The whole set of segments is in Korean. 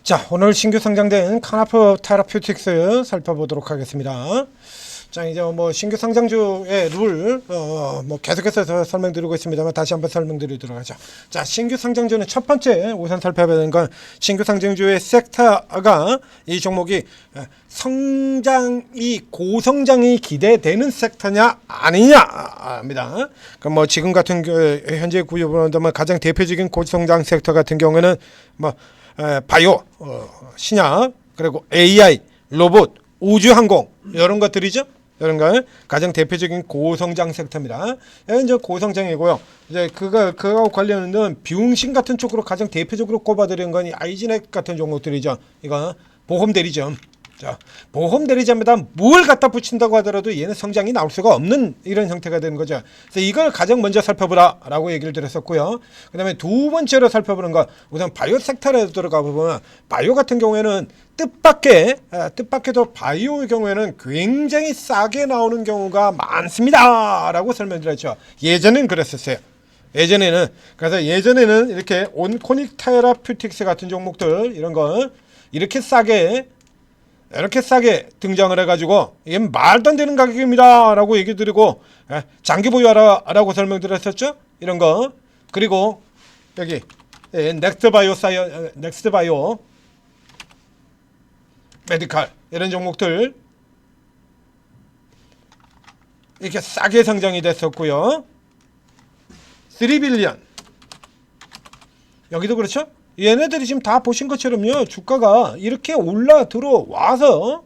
자, 오늘 신규 상장된 카나프 테라퓨틱스 살펴보도록 하겠습니다. 자, 이제 뭐 신규 상장주의 룰 뭐 계속해서 설명드리고 있습니다만 다시 한번 설명드리도록 하죠. 자, 신규 상장주는 첫 번째 우선 살펴봐야 되는 건 신규 상장주의 섹터가 이 종목이 고성장이 기대되는 섹터냐 아니냐입니다. 그럼 뭐 지금 같은 현재 구조로 본다면 가장 대표적인 고성장 섹터 같은 경우에는 뭐 바이오, 신약, 그리고 AI, 로봇, 우주항공 이런 것들이죠. 이런 거 가장 대표적인 고성장 섹터입니다. 이제 고성장이고요. 이제 그거 관련된 비용신 같은 쪽으로 가장 대표적으로 꼽아드린 건 아이지넥 같은 종목들이죠. 이거 보험 대리점. 자, 보험 대리점에다 뭘 갖다 붙인다고 하더라도 얘는 성장이 나올 수가 없는 이런 형태가 되는 거죠. 그래서 이걸 가장 먼저 살펴보라라고 얘기를 드렸었고요. 그다음에 두 번째로 살펴보는 건 우선 바이오 섹터에 들어가 보면 바이오 같은 경우에는 뜻밖에도 바이오의 경우에는 굉장히 싸게 나오는 경우가 많습니다라고 설명드렸죠. 예전엔 그랬었어요. 그래서 예전에는 이렇게 온코닉 테라퓨틱스 같은 종목들 이런 거 이렇게 싸게 등장을 해가지고 이게 말도 안 되는 가격입니다 라고 얘기 드리고 장기 보유하라 라고 설명드렸었죠. 이런 거. 그리고 여기 넥스트 바이오 메디칼 이런 종목들 이렇게 싸게 상장이 됐었고요. 3빌리언 여기도 그렇죠. 얘네들이 지금 다 보신 것처럼요, 주가가 이렇게 올라 들어와서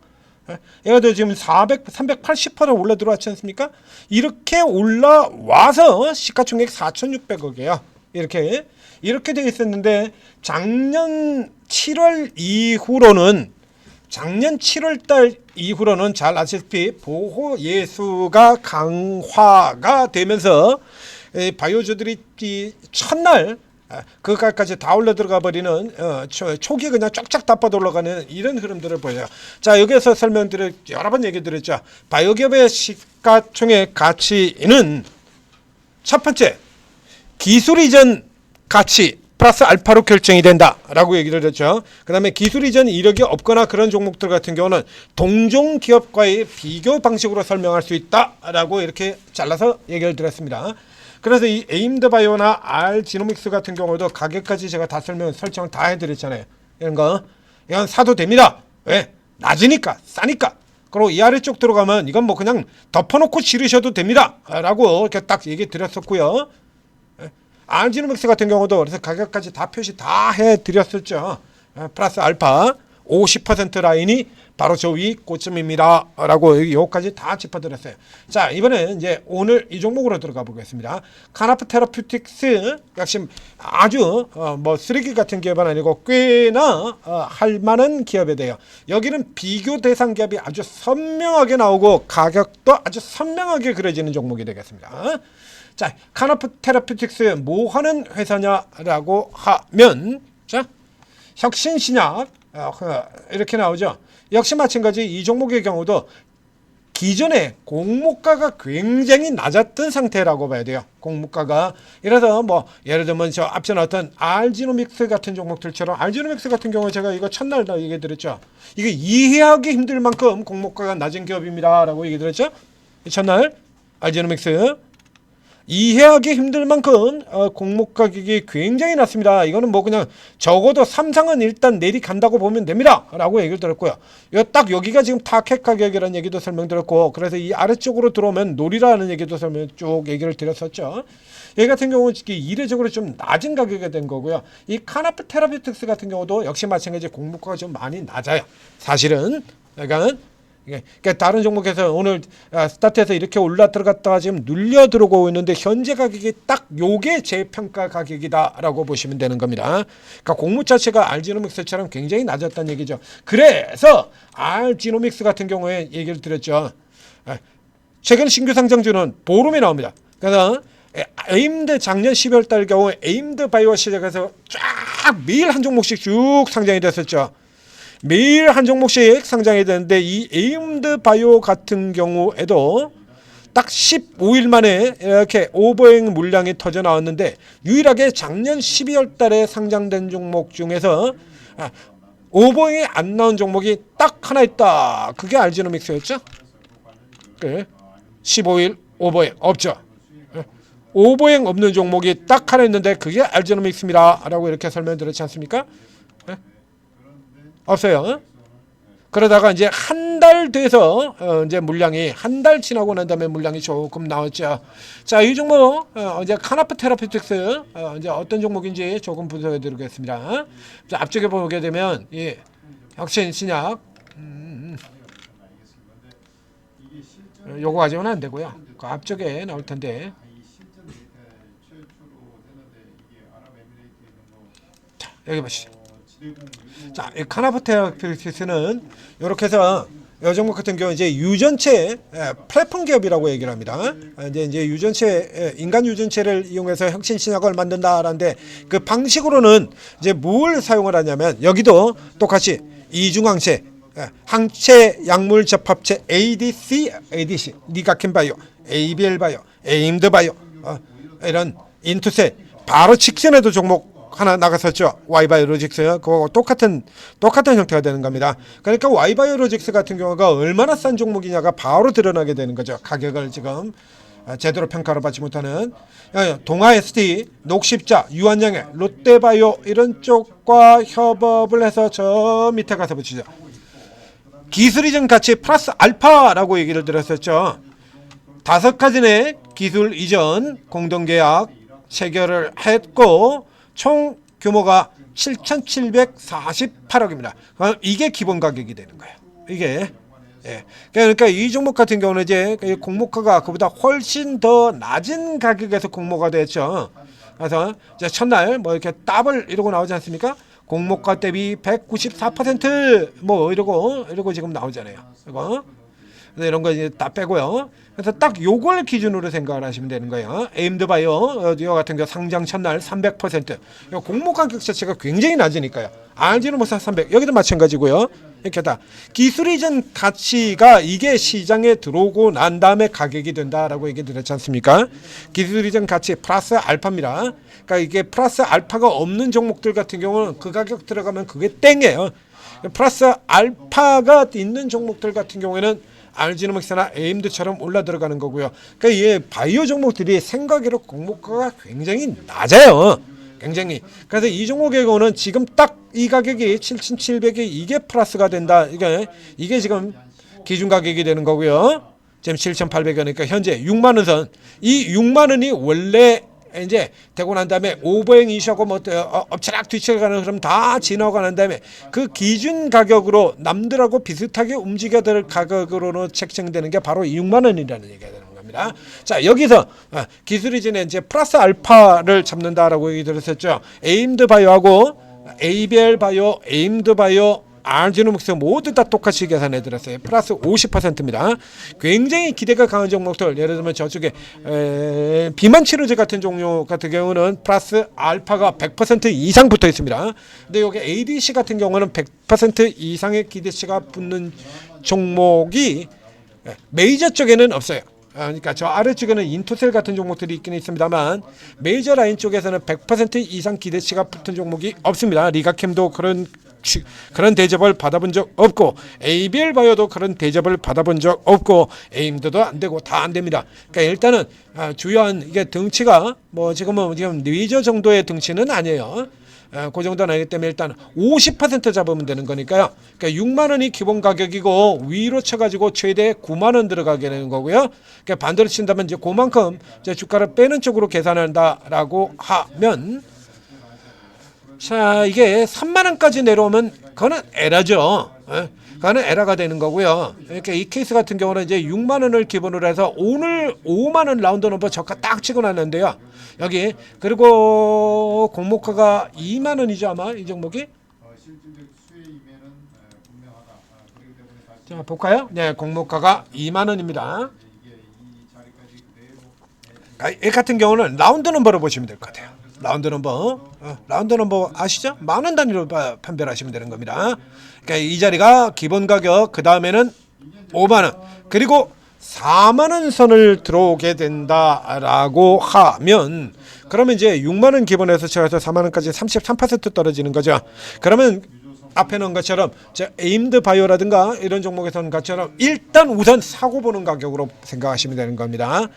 얘가도 지금 380% 올라 들어왔지 않습니까? 이렇게 올라와서 시가총액 4,600억이에요. 이렇게 되어 있었는데 작년 7월 달 이후로는 잘 아시다시피 보호 예수가 강화가 되면서 바이오주들이 첫날 그까지 다 올라 들어가 버리는 초기에 그냥 쫙쫙 다 뻗어 올라가는 이런 흐름들을 보여요. 자, 여기에서 여러 번 얘기 드렸죠. 바이오기업의 시가총액 가치는 첫 번째 기술 이전 가치 플러스 알파로 결정이 된다라고 얘기를 했죠. 그 다음에 기술 이전 이력이 없거나 그런 종목들 같은 경우는 동종 기업과의 비교 방식으로 설명할 수 있다라고 이렇게 잘라서 얘기를 드렸습니다. 그래서 이 에임드 바이오나 알지노믹스 같은 경우도 가격까지 제가 다 설정을 다 해드렸잖아요. 이건 사도 됩니다. 왜? 낮으니까, 싸니까. 그리고 이 아래쪽 들어가면 이건 뭐 그냥 덮어놓고 지르셔도 됩니다. 라고 이렇게 딱 얘기 드렸었고요. 알지노믹스 같은 경우도 그래서 가격까지 다 표시 다 해드렸었죠. 플러스 알파 50% 라인이 바로 저 위 고점입니다 라고 여기까지 다 짚어드렸어요. 자, 이번에 이제 오늘 이 종목으로 들어가 보겠습니다. 카나프 테라퓨틱스 역시 아주 뭐 쓰레기 같은 기업은 아니고 꽤나 할만한 기업에 대해요. 여기는 비교 대상 기업이 아주 선명하게 나오고 가격도 아주 선명하게 그려지는 종목이 되겠습니다. 자, 카나프 테라퓨틱스 뭐 하는 회사냐라고 하면 자, 혁신신약 이렇게 나오죠. 역시 마찬가지 이 종목의 경우도 기존에 공모가가 굉장히 낮았던 상태라고 봐야 돼요. 공모가가. 이래서 뭐 예를 들면 저 앞서 나왔던 알지노믹스 같은 종목들처럼 알지노믹스 같은 경우 제가 이거 첫날 다 얘기 드렸죠. 이게 이해하기 힘들 만큼 공모가가 낮은 기업입니다 라고 얘기 드렸죠. 첫날 알지노믹스 이해하기 힘들 만큼 공모 가격이 굉장히 낮습니다. 이거는 뭐 그냥 적어도 삼성은 일단 내리간다고 보면 됩니다 라고 얘기를 들었고요. 딱 여기가 지금 타켓 가격이라는 얘기도 설명드렸고, 그래서 이 아래쪽으로 들어오면 노리라는 얘기도 쭉 얘기를 드렸었죠. 얘 같은 경우는 이례적으로 좀 낮은 가격이 된 거고요. 이 카나프 테라퓨틱스 같은 경우도 역시 마찬가지 공모가가 좀 많이 낮아요. 사실은 그러니까 다른 종목에서 오늘 스타트에서 이렇게 올라 들어갔다가 지금 눌려 들어오고 있는데 현재 가격이 딱 요게 재평가 가격이다라고 보시면 되는 겁니다. 그러니까 공모 자체가 알지노믹스처럼 굉장히 낮았다는 얘기죠. 그래서 알지노믹스 같은 경우에 얘기를 드렸죠. 최근 신규 상장주는 보름에 나옵니다. 그래서 에임드 작년 12월 달 경우 에임드 바이오 시작해서 쫙 매일 한 종목씩 쭉 상장이 됐었죠. 매일 한 종목씩 상장이 되는데 이 에임드 바이오 같은 경우에도 딱 15일 만에 이렇게 오버행 물량이 터져 나왔는데 유일하게 작년 12월 달에 상장된 종목 중에서 오보잉이 안 나온 종목이 딱 하나 있다. 그게 알지노믹스였죠. 15일 오보잉 없죠. 오보잉 없는 종목이 딱 하나 있는데 그게 알지노믹스입니다 라고 이렇게 설명드렸지 않습니까? 없어요. 그러다가 이제 한 달 돼서 이제 물량이 한 달 지나고 난 다음에 물량이 조금 나왔죠. 자, 이 종목 이제 카나프 테라피틱스 이제 어떤 종목인지 조금 분석해 드리겠습니다. 자, 앞쪽에 보게 되면 예, 혁신 신약 요거 가지고는 안 되고요. 그 앞쪽에 나올 텐데. 자, 여기 보시죠. 자, 이 카나프 테라피틱스는 이렇게 해서 이 종목 같은 경우 이제 유전체 플랫폼 기업이라고 얘기를 합니다. 이제 유전체 인간 유전체를 이용해서 혁신 신약을 만든다라는데 그 방식으로는 이제 뭘 사용을 하냐면 여기도 똑같이 이중항체 항체 약물 접합체 ADC, 니가켄바이오, ABL바이오, 에임드바이오 이런 인투셋 바로 직전에도 종목 하나 나갔었죠. Y바이오로직스. 그거 똑같은 형태가 되는 겁니다. 그러니까 Y바이오로직스 같은 경우가 얼마나 싼 종목이냐가 바로 드러나게 되는 거죠. 가격을 지금 제대로 평가를 받지 못하는 동아ST, 녹십자, 유한양해, 롯데바이오 이런 쪽과 협업을 해서 저 밑에 가서 붙이죠. 기술이전 가치 플러스 알파라고 얘기를 드렸었죠. 5가지의 기술 이전 공동계약 체결을 했고 총 규모가 7,748억입니다. 그럼 이게 기본 가격이 되는 거예요. 이게 그러니까 이 종목 같은 경우는 이제 공모가가 그보다 훨씬 더 낮은 가격에서 공모가 됐죠. 그래서 이제 첫날 뭐 이렇게 더블 이러고 나오지 않습니까? 공모가 대비 194%뭐 이러고 지금 나오잖아요. 이거 이런 거 이제 다 빼고요. 그래서 딱 요걸 기준으로 생각을 하시면 되는 거예요. 에임드바이오 이거 같은 경우 상장 첫날 300%. 공모 가격 자체가 굉장히 낮으니까요. 알지노믹스 300 여기도 마찬가지고요. 이렇게 다 기술 이전 가치가 이게 시장에 들어오고 난 다음에 가격이 된다라고 얘기 드렸지 않습니까? 기술 이전 가치 플러스 알파입니다. 그러니까 이게 플러스 알파가 없는 종목들 같은 경우는 그 가격 들어가면 그게 땡이에요. 플러스 알파가 있는 종목들 같은 경우에는 알지노믹스나 에임드처럼 올라 들어가는 거고요. 그러니까 이 바이오 종목들이 생각외로 공모가가 굉장히 낮아요. 굉장히. 그래서 이 종목의 경우는 지금 딱 이 가격이 7,700이 이게 플러스가 된다. 이게 지금 기준 가격이 되는 거고요. 지금 7,800원이니까 현재 6만 원 선. 이 6만 원이 원래 이제 되고 난 다음에 오버행 이슈하고 뭐 엎치락 뒤치락 가는 그럼 다 지나고 난 다음에 그 기준 가격으로 남들하고 비슷하게 움직여야 될 가격으로 책정되는 게 바로 6만 원이라는 얘기가 되는 겁니다. 자, 여기서 기술이전에 이제 플러스 알파를 잡는다라고 얘기 들었었죠. 에임드 바이오하고 ABL 바이오, 에임드 바이오 알지노믹스 모두 다 똑같이 계산해 드렸어요. 플러스 50%입니다. 굉장히 기대가 강한 종목들, 예를 들면 저쪽에 비만 치료제 같은 종류 같은 경우는 플러스 알파가 100% 이상 붙어 있습니다. 근데 여기 ADC 같은 경우는 100% 이상의 기대치가 붙는 종목이 메이저 쪽에는 없어요. 그러니까 저 아래쪽에는 인투셀 같은 종목들이 있긴 있습니다만 메이저 라인 쪽에서는 100% 이상 기대치가 붙은 종목이 없습니다. 리가캠도 그런 대접을 받아본 적 없고 ABL 바이오도 그런 대접을 받아본 적 없고 에임드도 안 되고 다 안 됩니다. 그러니까 일단은 주요한 이게 등치가 뭐 지금 리저 정도의 등치는 아니에요. 그 정도는 아니기 때문에 일단 50% 잡으면 되는 거니까요. 그러니까 6만 원이 기본 가격이고 위로 쳐가지고 최대 9만 원 들어가게 되는 거고요. 그러니까 반대로 친다면 이제 그만큼 이제 주가를 빼는 쪽으로 계산한다라고 하면. 자, 이게 3만 원까지 내려오면 그거는 에러죠. 그거는 에러가 되는 거고요. 그러니까 이 케이스 같은 경우는 이제 6만 원을 기본으로 해서 오늘 5만 원 라운드 넘버 저가 딱 찍어 놨는데요. 여기 그리고 공모가가 2만 원이죠, 아마 이 종목이. 자, 볼까요? 네, 공모가가 2만 원입니다. 이 같은 경우는 라운드 넘버로 보시면 될 것 같아요. 라운드 넘버 아시죠? 만원 단위로 판별을 하시면 되는 겁니다. 그러니까 이 자리가 기본 가격, 그 다음에는 5만 원, 그리고 4만 원 선을 들어오게 된다라고 하면 그러면 이제 6만 원 기본에서 쳐서 4만 원까지 33% 떨어지는 거죠. 그러면 앞에 넣은 것처럼 에임드 바이오라든가 이런 종목에서는 것처럼 일단 우선 사고 보는 가격으로 생각하시면 되는 겁니다.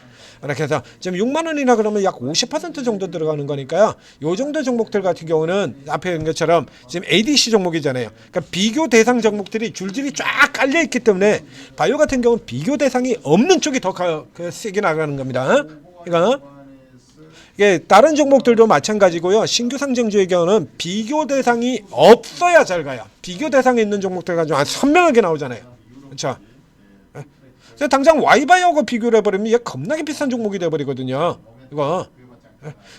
이렇게 해서 지금 6만 원이나 그러면 약 50% 정도 들어가는 거니까요. 요 정도 종목들 같은 경우는 앞에 있는 것처럼 지금 ADC 종목이잖아요. 그러니까 비교 대상 종목들이 줄줄이 쫙 깔려 있기 때문에 바이오 같은 경우는 비교 대상이 없는 쪽이 더 세게 나가는 겁니다. 이게 다른 종목들도 마찬가지고요. 신규 상장주의 경우는 비교 대상이 없어야 잘 가요. 비교 대상에 있는 종목들 가지고 선명하게 나오잖아요. 그렇죠? 당장 Y바이오하고 비교를 해버리면 이게 겁나게 비싼 종목이 돼버리거든요. 이거.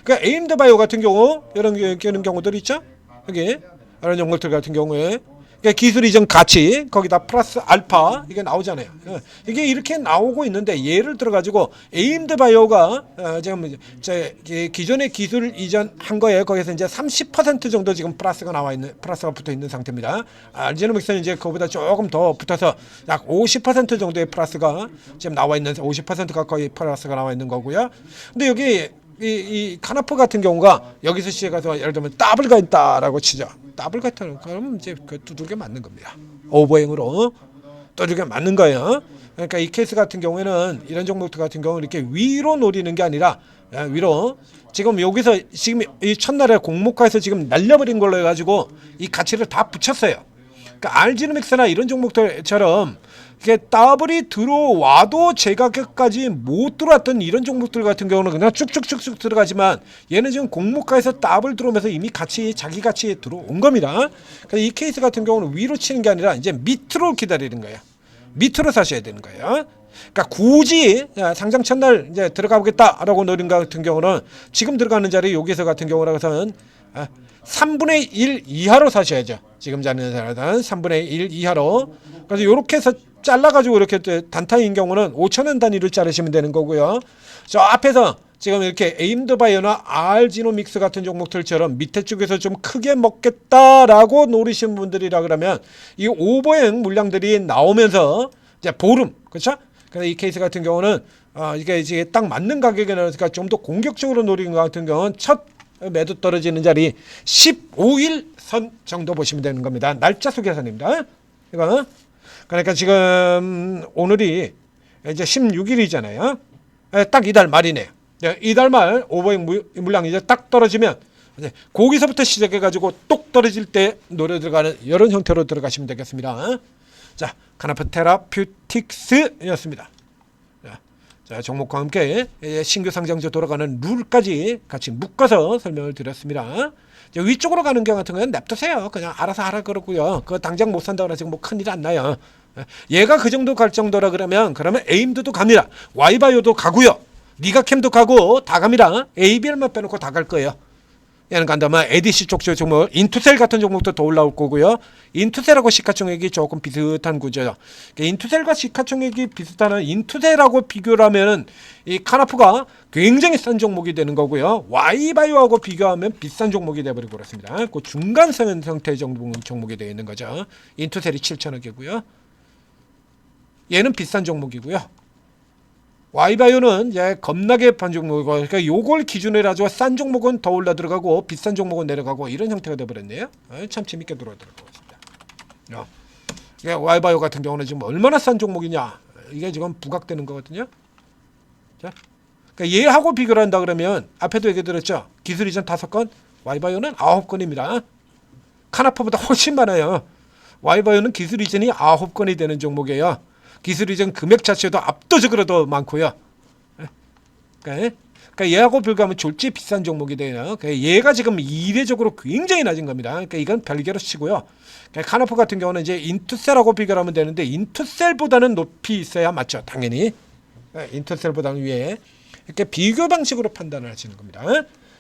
그러니까 에임드 바이오 같은 경우 이런 경우들 있죠. 여기 이런 종목들 같은 경우에 그러니까 기술 이전 가치 거기다 플러스 알파 이게 나오잖아요. 이게 이렇게 나오고 있는데 예를 들어 가지고 에임드 바이오가 지금 기존의 기술 이전한 거에 거기서 이제 30% 정도 지금 플러스가 붙어 있는 상태입니다. 알지노믹스는 이제 그보다 조금 더 붙어서 약 50% 정도의 플러스가 지금 나와 있는 50% 가까이 플러스가 나와 있는 거고요. 근데 여기 이 카나프 같은 경우가 여기서 시작해서 예를 들면 더블가 있다라고 치죠. 더블가 있다는 그러면 이제 그 두들겨 맞는 겁니다. 오버행으로 두들겨 맞는 거예요. 그러니까 이 케이스 같은 경우에는 이런 종목들 같은 경우는 이렇게 위로 노리는 게 아니라 위로 지금 여기서 지금 이 첫날에 공모가에서 지금 날려버린 걸로 해가지고 이 가치를 다 붙였어요. 그러니까 알지노믹스나 이런 종목들처럼 이게 더블이 들어와도 제 가격까지 못 들어왔던 이런 종목들 같은 경우는 그냥 쭉쭉쭉쭉 들어가지만 얘는 지금 공모가에서 더블 들어오면서 이미 자기 가치에 들어온 겁니다. 그래서 이 케이스 같은 경우는 위로 치는 게 아니라 이제 밑으로 기다리는 거예요. 밑으로 사셔야 되는 거예요. 그러니까 굳이 상장 첫날 이제 들어가 보겠다라고 노린 것 같은 경우는 지금 들어가는 자리 여기서 같은 경우라서는 3분의 1 이하로 사셔야죠. 지금 자는 자리는 3분의 1 이하로. 그래서 이렇게 해서 잘라가지고 이렇게 단타인 경우는 5,000원 단위로 자르시면 되는 거고요. 저 앞에서 지금 이렇게 에임드 바이오나 알지노믹스 같은 종목들처럼 밑에 쪽에서 좀 크게 먹겠다라고 노리시는 분들이라 그러면 이 오버행 물량들이 나오면서 이제 보름, 그렇죠? 그래서 이 케이스 같은 경우는 이게 이제 딱 맞는 가격에 나오니까 좀 더 공격적으로 노리는 것 같은 경우는 첫 매도 떨어지는 자리 15일 선 정도 보시면 되는 겁니다. 날짜 수계선입니다. 이거. 그러니까 지금 오늘이 이제 16일이잖아요. 딱 이달 말이네요. 이달 말 오버행 물량이 이제 딱 떨어지면 이제 거기서부터 시작해가지고 똑 떨어질 때 노래 들어가는 이런 형태로 들어가시면 되겠습니다. 자, 카나프 테라퓨틱스였습니다. 자, 종목과 함께 신규 상장주 돌아가는 룰까지 같이 묶어서 설명을 드렸습니다. 위쪽으로 가는 경우 같은 건 냅두세요. 그냥 알아서 하라 그러고요. 그거 당장 못 산다고 해서 뭐 큰일 안 나요. 얘가 그 정도 갈 정도라 그러면 에임드도 갑니다. Y바이오도 가고요. 니가캠도 가고 다 갑니다. ABL만 빼놓고 다 갈 거예요. 얘는 간다면 ADC 쪽 종목, 인투셀 같은 종목도 더 올라올 거고요. 인투셀하고 시가총액이 조금 비슷한 구조죠. 인투셀과 시가총액이 비슷한 인투셀하고 비교를 하면 이 카나프가 굉장히 싼 종목이 되는 거고요. Y바이오하고 비교하면 비싼 종목이 되어버리고 그렇습니다. 그 중간선 형태의 종목이 되어 있는 거죠. 인투셀이 7,000억이고요. 얘는 비싼 종목이고요. Y바이오는 이제 겁나게 반 종목이고, 그러니까 요걸 기준으로 해가지고 싼 종목은 더 올라 들어가고 비싼 종목은 내려가고 이런 형태가 되어버렸네요. 참 재밌게 들어가고 있습니다. Y바이오 같은 경우는 지금 얼마나 싼 종목이냐, 이게 지금 부각되는 거거든요. 자, 그러니까 얘하고 비교를 한다 그러면 앞에도 얘기 드렸죠. 기술 이전 5건, Y바이오는 9건입니다. 카나프보다 훨씬 많아요. Y바이오는 기술 이전이 9건이 되는 종목이에요. 기술 이전 금액 자체도 압도적으로 더 많고요. 그러니까 얘하고 비교하면 졸지 비싼 종목이 돼요. 그러니까 얘가 지금 이례적으로 굉장히 낮은 겁니다. 그러니까 이건 별개로 치고요. 그러니까 카나프 같은 경우는 이제 인투셀하고 비교하면 되는데 인투셀보다는 높이 있어야 맞죠, 당연히. 인투셀보다는 위에 이렇게 비교 방식으로 판단을 하시는 겁니다.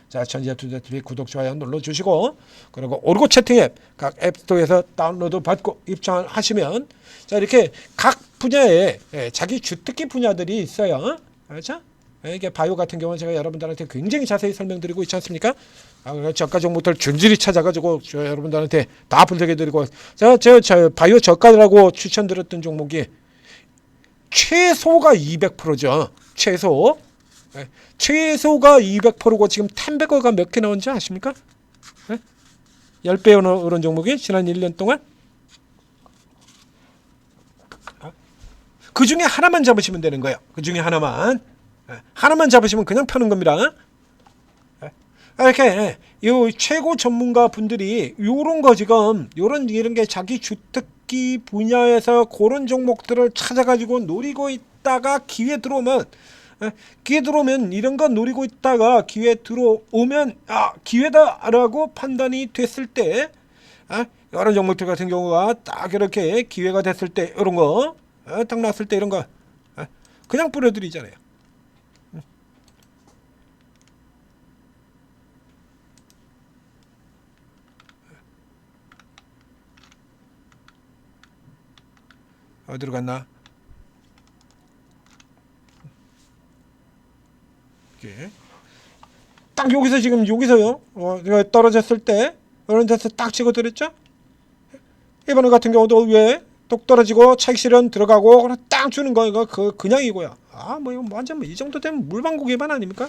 자, 전지투자TV 구독, 좋아요 눌러주시고, 그리고 오르고 채팅 앱 각 앱스토어에서 다운로드 받고 입장하시면, 자, 이렇게 각 분야에 자기 주특기 분야들이 있어요. 그렇죠? 이게 바이오 같은 경우는 제가 여러분들한테 굉장히 자세히 설명드리고 있지 않습니까? 저가 종목들 줄줄이 찾아가지고 여러분들한테 다 분석해드리고, 제가 바이오 저가라고 추천드렸던 종목이 최소가 200%죠. 최소가 200%고 지금 템베거가 몇 개 나온지 아십니까? 10배 오른 종목이 지난 1년 동안. 그 중에 하나만 잡으시면 되는 거예요. 그 중에 하나만 잡으시면 그냥 펴는 겁니다. 이렇게 이 최고 전문가 분들이 요런 거 지금 이런 게 자기 주특기 분야에서 그런 종목들을 찾아가지고 노리고 있다가 기회 들어오면 이런 거 노리고 있다가 기회 들어오면 기회다라고 판단이 됐을 때 이런 종목들 같은 경우가 딱 이렇게 기회가 됐을 때 이런 거 딱 났을 때 이런 거 그냥 뿌려드리잖아요. 어디로 갔나? 이렇게 딱 여기서 지금 여기서요. 떨어졌을 때 이런 데서 딱 찍어드렸죠. 이번에 같은 경우도 왜 똑 떨어지고 차익 실현 들어가고 딱 주는 거 이거 그냥 이거야. 뭐 이거 완전 이 정도 되면 물방구 기반 아닙니까?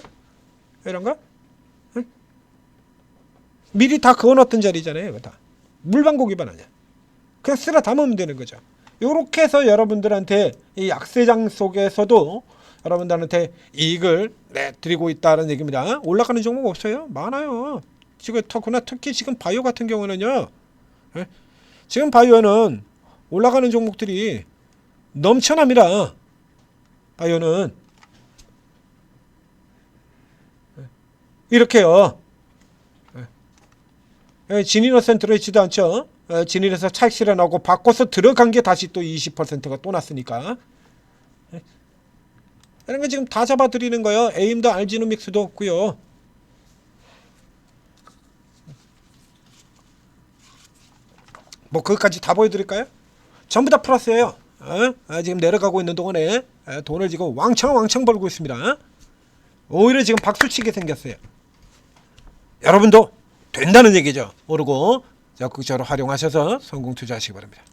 이런 거? 응? 미리 다 그어놨던 자리잖아요. 이거 다 물방구 기반 아니야. 그냥 쓸어 담으면 되는 거죠. 요렇게 해서 여러분들한테 이 약세장 속에서도 여러분들한테 이익을 드리고 있다는 얘기입니다. 올라가는 종목 없어요? 많아요. 지금 특히 지금 바이오 같은 경우는요. 지금 바이오는 올라가는 종목들이 넘쳐납니다. 바이오는 이렇게요. 진인어센 들어있지도 않죠. 진인에서 차익 실현하고 바꿔서 들어간 게 다시 또 20%가 또 났으니까. 이런 거 지금 다 잡아드리는 거예요. 에임도 알지노믹스도 없고요. 뭐 그것까지 다 보여드릴까요? 전부 다 플러스예요. 지금 내려가고 있는 동안에 돈을 지금 왕창 벌고 있습니다. 오히려 지금 박수치게 생겼어요. 여러분도 된다는 얘기죠. 모르고 적극적으로 활용하셔서 성공 투자하시기 바랍니다.